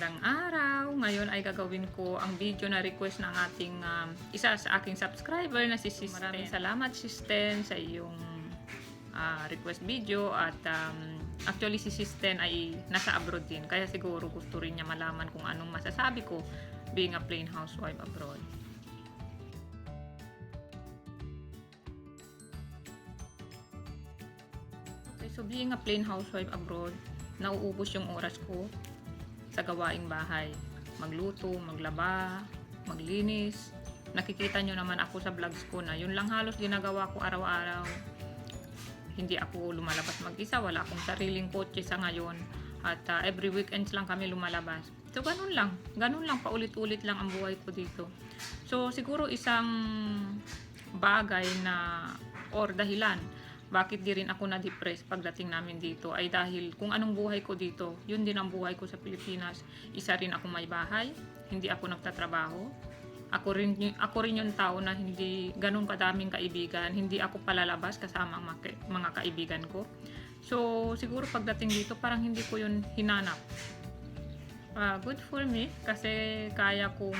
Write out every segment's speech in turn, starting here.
magandang araw. Ngayon ay gagawin ko ang video na request ng ating isa sa aking subscriber na si Sis. Maraming salamat Sisten sa iyong request video at actually si Sisten ay nasa abroad din kaya siguro gusto rin niya malaman kung anong masasabi ko being a plain housewife abroad. Okay, so being a plain housewife abroad, nauubos yung oras ko sa gawaing bahay. Magluto, maglaba, maglinis. Nakikita nyo naman ako sa vlogs ko na yun lang halos ginagawa ko araw-araw. Hindi ako lumalabas mag-isa, wala akong sariling kotse sa ngayon. At every weekends lang kami lumalabas. So ganun lang paulit-ulit lang ang buhay ko dito. So siguro isang bagay na or dahilan bakit di rin ako na-depress pagdating namin dito ay dahil kung anong buhay ko dito, yun din ang buhay ko sa Pilipinas. Isa rin ako may bahay, hindi ako nagtatrabaho. Ako rin yung tao na hindi ganun kadaming kaibigan, hindi ako palalabas kasama ang mga kaibigan ko. So siguro pagdating dito parang hindi ko yun hinanap. Good for me kasi kaya kong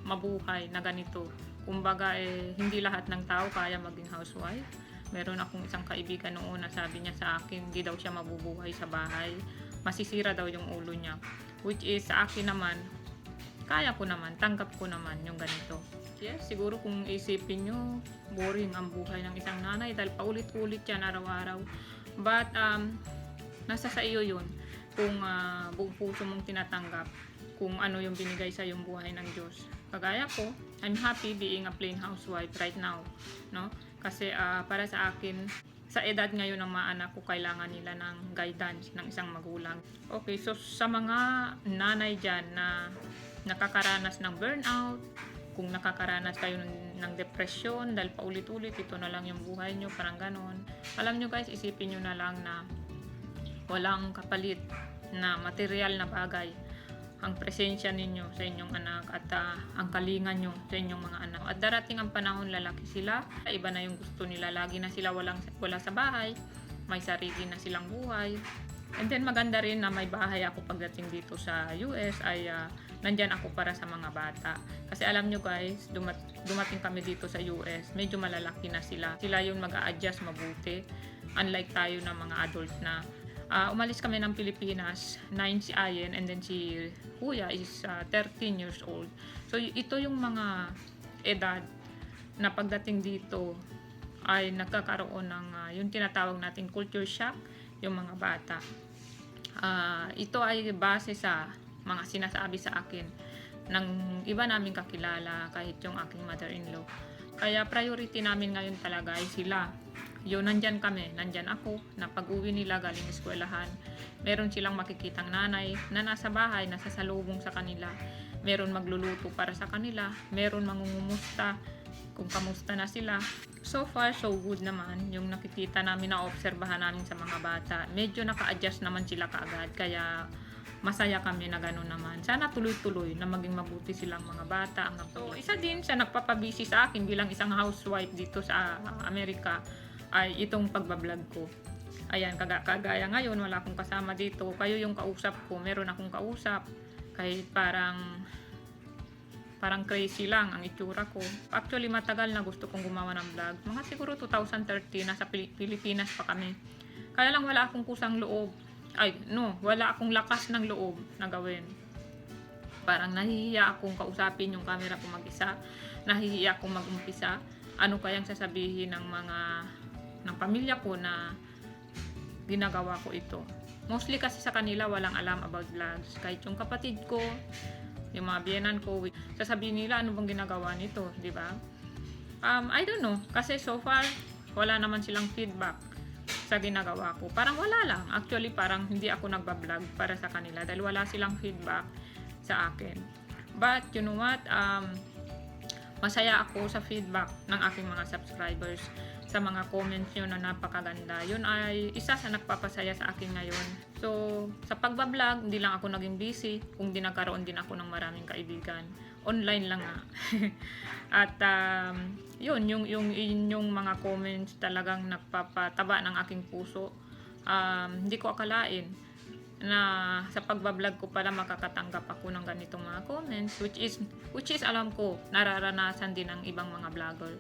mabuhay na ganito. Kumbaga hindi lahat ng tao kaya maging housewife. Meron akong isang kaibigan noon na sabi niya sa akin, hindi daw siya mabubuhay sa bahay. Masisira daw yung ulo niya. Which is sa akin naman, kaya ko naman, tanggap ko naman yung ganito. Yes, siguro kung isipin nyo, boring ang buhay ng isang nanay dahil paulit-ulit yan araw-araw. But, nasa sa iyo yun. Kung buong puso mong tinatanggap, kung ano yung binigay sa yung buhay ng Diyos. Kagaya ko, I'm happy being a plain housewife right now, no? Kasi para sa akin, sa edad ngayon ng mga anak ko, kailangan nila ng guidance ng isang magulang. Okay, so sa mga nanay dyan na nakakaranas ng burnout, kung nakakaranas kayo ng depression dahil paulit-ulit ito na lang yung buhay nyo, parang ganon. Alam nyo guys, isipin nyo na lang na walang kapalit na material na bagay ang presensya ninyo sa inyong anak at ang kalingan nyo sa inyong mga anak. At darating ang panahon, lalaki sila, iba na yung gusto nila, lagi na sila wala sa bahay, may sarili na silang buhay. And then maganda rin na may bahay ako pagdating dito sa US ay nandyan ako para sa mga bata. Kasi alam nyo guys, dumating kami dito sa US, medyo malalaki na sila. Sila yung mag-a-adjust mabuti, unlike tayo na mga adult na. Umalis kami ng Pilipinas, 9 si Ayen, and then si Kuya is 13 years old. So ito yung mga edad na pagdating dito ay nagkakaroon ng yung tinatawag nating culture shock, yung mga bata. Ito ay base sa mga sinasabi sa akin ng iba naming kakilala, kahit yung aking mother-in-law. Kaya priority namin ngayon talaga ay sila. Yun, nandyan kami, nandyan ako, na pag-uwi nila galing eskwelahan, meron silang makikitang nanay na nasa bahay, nasa salubong sa kanila, meron magluluto para sa kanila, meron mangungumusta kung kamusta na sila. So far, so good naman, yung nakikita namin na obserbahan namin sa mga bata, medyo naka-adjust naman sila kaagad, kaya masaya kami na gano'n naman. Sana tuloy-tuloy na maging mabuti silang mga bata. So, isa din sa nagpapabisi sa akin bilang isang housewife dito sa Amerika, ay itong pagbablog ko. Ayan, kagaya ngayon, wala akong kasama dito. Kayo yung kausap ko, meron akong kausap. Kahit parang crazy lang ang itsura ko. Actually, matagal na gusto kong gumawa ng vlog. Mga siguro 2013, nasa Pilipinas pa kami. Kaya lang wala akong kusang loob. Wala akong lakas ng loob na gawin. Parang nahihiya akong kausapin yung camera ko mag-isa. Nahihiya akong mag-umpisa. Ano kayang sasabihin ng pamilya ko na ginagawa ko ito. Mostly kasi sa kanila walang alam about vlogs. Kahit yung kapatid ko, yung mga biyenan ko, sasabihin nila ano bang ginagawa nito, di ba? I don't know. Kasi so far, wala naman silang feedback sa ginagawa ko. Parang wala lang. Actually, parang hindi ako nagbablog para sa kanila dahil wala silang feedback sa akin. But, you know what? Masaya ako sa feedback ng aking mga subscribers, sa mga comments nyo na napakaganda. Yun ay isa sa nagpapasaya sa akin ngayon. So, sa pagbablog, hindi lang ako naging busy, kung di nagkaroon din ako ng maraming kaibigan. Online lang nga. At yun, yung mga comments talagang nagpapataba ng aking puso. Hindi ko akalain na sa pagbablog ko pala makakatanggap ako ng ganitong mga comments, which is alam ko nararanasan din ng ibang mga vlogger.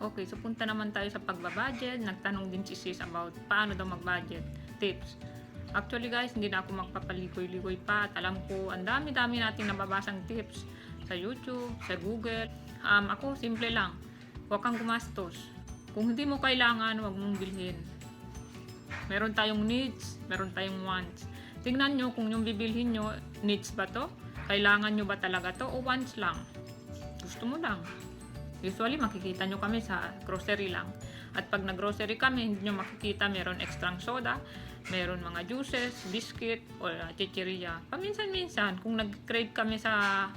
Okay, so punta naman tayo sa pagbabudget. Nagtanong din si sis about paano daw mag-budget tips. Actually guys, hindi na ako magpapaligoy-ligoy pa at alam ko ang dami-dami nating nababasang tips sa YouTube, sa Google. Ako simple lang, huwag kang gumastos. Kung hindi mo kailangan, huwag mong bilhin. Meron tayong needs, meron tayong wants. Tingnan nyo kung yung bibilhin nyo, needs ba to? Kailangan nyo ba talaga to o wants lang? Gusto mo lang. Usually makikita nyo kami sa grocery lang. At pag nag-grocery kami, hindi nyo makikita meron extrang soda, meron mga juices, biscuit, o chichirya. Paminsan-minsan, kung nag-crave kami sa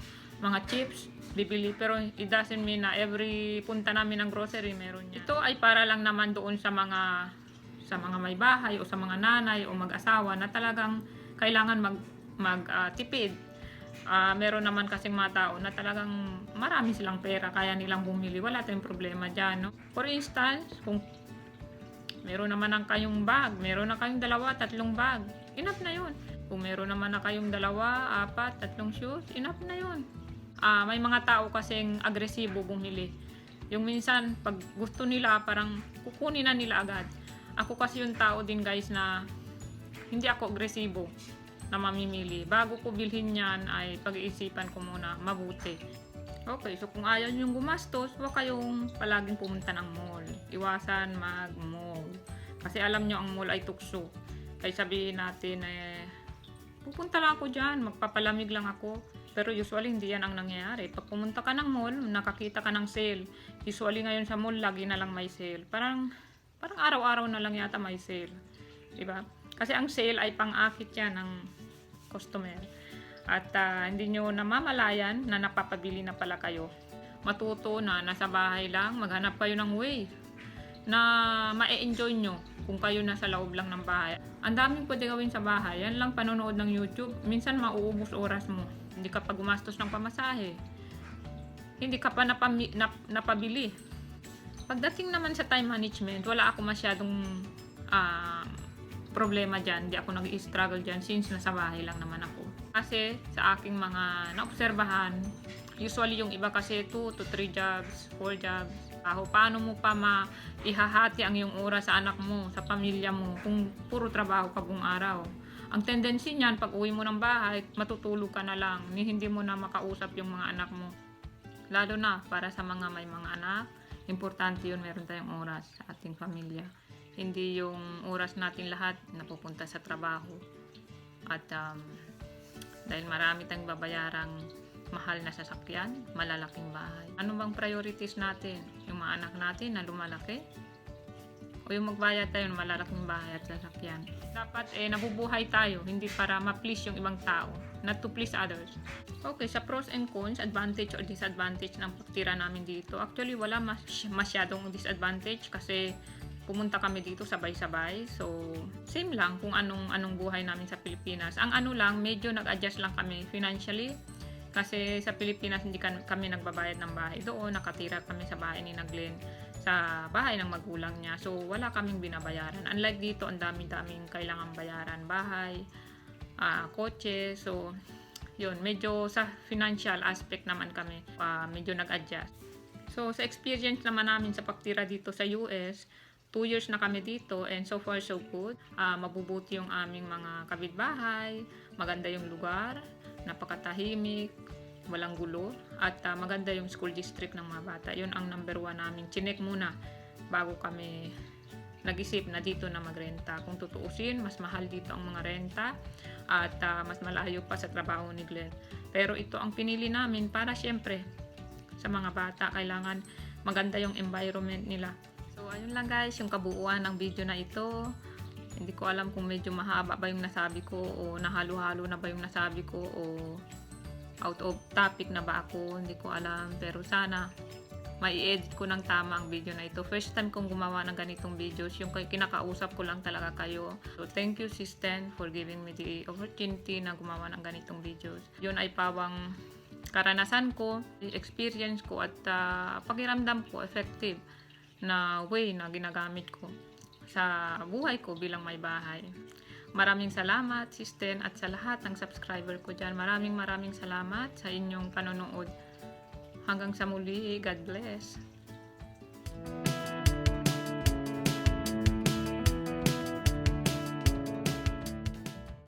mga chips, bibili. Pero it doesn't mean na every punta namin ng grocery meron yan. Ito ay para lang naman doon sa mga may bahay o sa mga nanay o mag-asawa na talagang kailangan magtipid. Meron naman kasing mga tao na talagang marami silang pera, kaya nilang bumili. Wala tayong problema dyan, no? For instance, kung meron naman ang kayong bag, meron na kayong 2, 3 bag, enough na yun. Kung meron naman na kayong 2, 4, 3 shoes, enough na yun. May mga tao kasing agresibo bumili. Yung minsan, pag gusto nila, parang kukunin na nila agad. Ako kasi yung tao din guys na hindi ako agresibo na mamimili. Bago ko bilhin yan ay pag-iisipan ko muna mabuti. Okay, so kung ayaw nyo gumastos, huwag kayong palaging pumunta ng mall. Iwasan mag-mall. Kasi alam nyo ang mall ay tukso. Kaya sabihin natin pupunta lang ako dyan, magpapalamig lang ako. Pero usually hindi yan ang nangyayari. Pag pumunta ka ng mall, nakakita ka ng sale. Usually ngayon sa mall, lagi na lang may sale. Parang araw-araw na lang yata may sale. Diba? Kasi ang sale ay pang-akit yan ng customer. At hindi nyo namamalayan na napapabili na pala kayo. Matuto na nasa bahay lang, maghanap kayo ng way na ma-enjoy nyo kung kayo nasa loob lang ng bahay. Ang daming pwede gawin sa bahay. Yan lang panonood ng YouTube. Minsan mauubos oras mo. Hindi ka pa gumastos ng pamasahe. Hindi ka pa napabili. Pagdating naman sa time management, wala ako masyadong problema dyan. Hindi ako nag-i-struggle dyan since nasa bahay lang naman ako. Kasi sa aking mga naobserbahan, usually yung iba kasi 2 to 3 jobs, 4 jobs. Paano mo pa maihahati ang iyong oras sa anak mo, sa pamilya mo, kung puro trabaho ka buong araw. Ang tendency niyan, pag uwi mo ng bahay, matutulog ka na lang. Hindi mo na makausap yung mga anak mo. Lalo na para sa mga may mga anak, importante yun, meron tayong oras sa ating pamilya. Hindi yung oras natin lahat napupunta sa trabaho. At dahil marami tayong babayarang mahal na sasakyan, malalaking bahay. Ano bang priorities natin? Yung mga anak natin na lumalaki? O yung magbayad tayo ng malalaking bahay at sasakyan? Dapat nabubuhay tayo, hindi para ma-please yung ibang tao, not to please others. Okay, sa pros and cons, advantage or disadvantage ng pagtira namin dito. Actually, wala masyadong disadvantage kasi pumunta kami dito sabay-sabay. So, same lang kung anong buhay namin sa Pilipinas. Ang ano lang, medyo nag-adjust lang kami financially. Kasi sa Pilipinas, hindi kami nagbabayad ng bahay doon. Nakatira kami sa bahay ni Glenn, sa bahay ng magulang niya. So, wala kaming binabayaran. Unlike dito, ang dami-daming kailangan bayaran. Bahay, kotse. So, yun. Medyo sa financial aspect naman kami, medyo nag-adjust. So, sa experience naman namin sa pagtira dito sa US, 2 years na kami dito and so far so good. Mabubuti yung aming mga kapitbahay, maganda yung lugar, napakatahimik, walang gulo, at maganda yung school district ng mga bata. Yun ang number 1 namin. Chinek muna bago kami nag-isip na dito na magrenta. Kung tutuusin, mas mahal dito ang mga renta at mas malayo pa sa trabaho ni Glenn. Pero ito ang pinili namin para syempre sa mga bata, kailangan maganda yung environment nila. So, ayun lang guys, yung kabuuan ng video na ito. Hindi ko alam kung medyo mahaba ba yung nasabi ko o nahalo-halo na ba yung nasabi ko o out of topic na ba ako. Hindi ko alam, pero sana mai-edit ko ng tama ang video na ito. First time kong gumawa ng ganitong videos, yung kinakausap ko lang talaga kayo. So, thank you Sis Ten for giving me the opportunity na gumawa ng ganitong videos. Yun ay pawang karanasan ko, experience ko at pakiramdam ko, effective na way na ginagamit ko sa buhay ko bilang may bahay. Maraming salamat, Sis Ten, at sa lahat ng subscriber ko dyan. Maraming salamat sa inyong panonood. Hanggang sa muli, God bless.